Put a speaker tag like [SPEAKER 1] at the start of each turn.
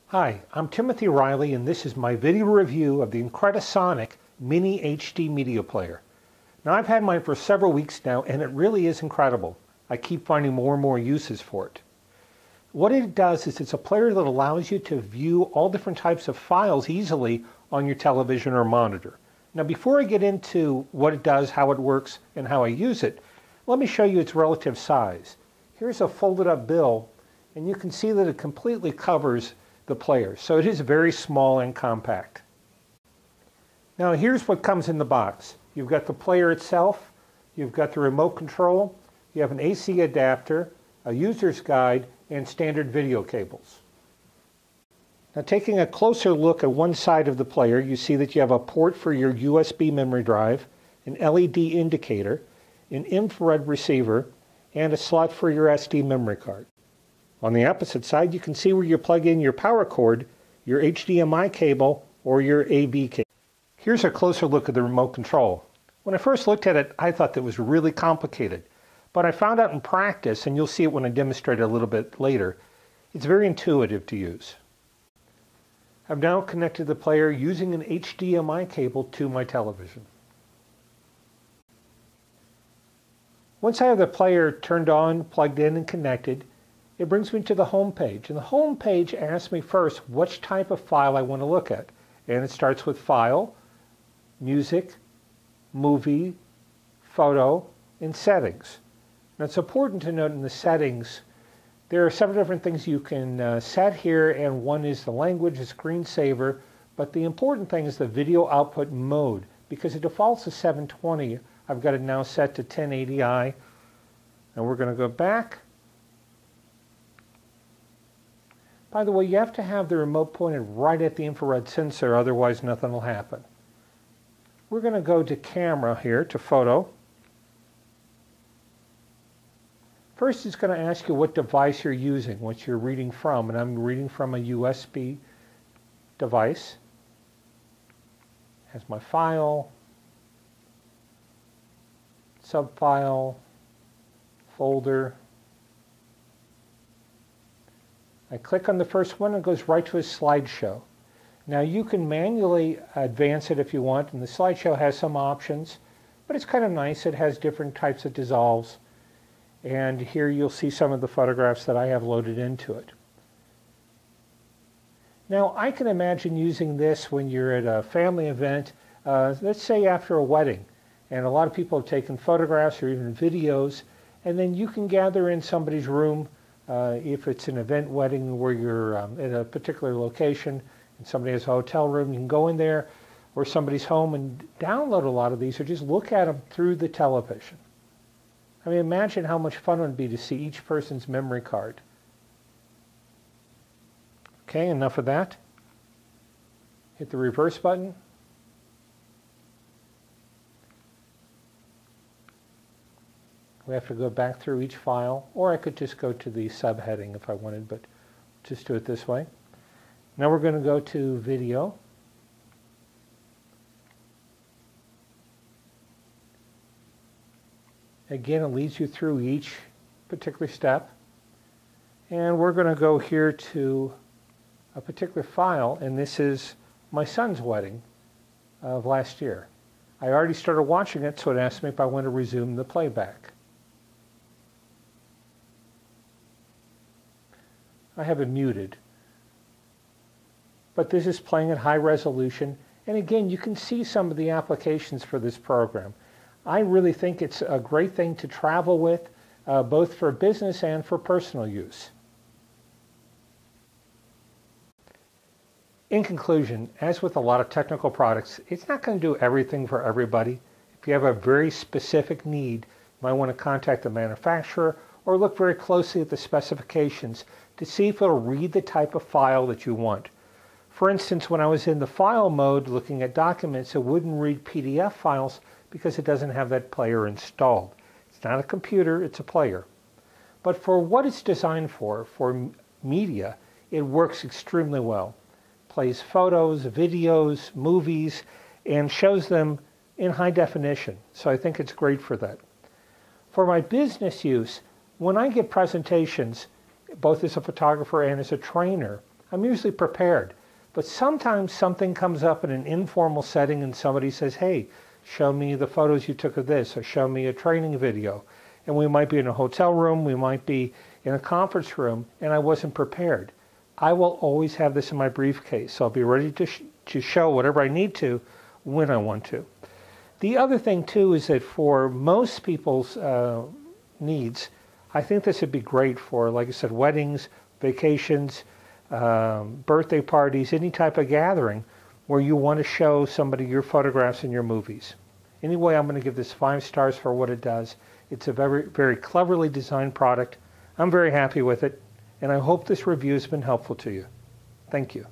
[SPEAKER 1] Hi, I'm Timothy Riley and this is my video review of the Incredisonic Mini HD Media Player. Now I've had mine for several weeks now and it really is incredible. I keep finding more and more uses for it. What it does is it's a player that allows you to view all different types of files easily on your television or monitor. Now before I get into what it does, how it works, and how I use it, let me show you its relative size. Here's a folded up bill and you can see that it completely covers the player. So it is very small and compact. Now here's what comes in the box. You've got the player itself, you've got the remote control, you have an AC adapter, a user's guide, and standard video cables. Now taking a closer look at one side of the player, you see that you have a port for your USB memory drive, an LED indicator, an infrared receiver, and a slot for your SD memory card. On the opposite side, you can see where you plug in your power cord, your HDMI cable, or your AV cable. Here's a closer look at the remote control. When I first looked at it, I thought that it was really complicated. But I found out in practice, and you'll see it when I demonstrate it a little bit later, it's very intuitive to use. I've now connected the player using an HDMI cable to my television. Once I have the player turned on, plugged in, and connected, it brings me to the home page. And the home page asks me first which type of file I want to look at. And it starts with File, Music, Movie, Photo, and Settings. Now it's important to note in the settings, there are several different things you can set here, and one is the language, the screensaver, but the important thing is the video output mode. Because it defaults to 720, I've got it now set to 1080i. And we're going to go back. By the way, you have to have the remote pointed right at the infrared sensor, otherwise nothing will happen. We're going to go to Camera here, to Photo. First, it's going to ask you what device you're using, what you're reading from, and I'm reading from a USB device. Has my file, subfile, folder. I click on the first one and it goes right to a slideshow. Now you can manually advance it if you want, and the slideshow has some options, but it's kind of nice. It has different types of dissolves, and here you'll see some of the photographs that I have loaded into it. Now I can imagine using this when you're at a family event, let's say after a wedding, and a lot of people have taken photographs or even videos, and then you can gather in somebody's room. If it's an event wedding where you're at a particular location and somebody has a hotel room, you can go in there, or somebody's home, and download a lot of these or just look at them through the television. I mean, imagine how much fun it would be to see each person's memory card. Okay, enough of that. Hit the reverse button. We have to go back through each file, or I could just go to the subheading if I wanted, but just do it this way. Now we're going to go to Video. Again, it leads you through each particular step. And we're going to go here to a particular file, and this is my son's wedding of last year. I already started watching it, so it asked me if I want to resume the playback. I have it muted, but this is playing at high resolution, and again you can see some of the applications for this program. I really think it's a great thing to travel with, both for business and for personal use. In conclusion, as with a lot of technical products, it's not going to do everything for everybody. If you have a very specific need, you might want to contact the manufacturer or look very closely at the specifications to see if it'll read the type of file that you want. For instance, when I was in the file mode looking at documents, it wouldn't read PDF files because it doesn't have that player installed. It's not a computer, it's a player. But for what it's designed for media, it works extremely well. Plays photos, videos, movies, and shows them in high definition. So I think it's great for that. For my business use, when I give presentations, both as a photographer and as a trainer, I'm usually prepared. But sometimes something comes up in an informal setting and somebody says, hey, show me the photos you took of this, or show me a training video. And we might be in a hotel room, we might be in a conference room, and I wasn't prepared. I will always have this in my briefcase, so I'll be ready to show whatever I need to when I want to. The other thing too is that for most people's needs, I think this would be great for, like I said, weddings, vacations, birthday parties, any type of gathering where you want to show somebody your photographs and your movies. Anyway, I'm going to give this 5 stars for what it does. It's a very, very cleverly designed product. I'm very happy with it, and I hope this review has been helpful to you. Thank you.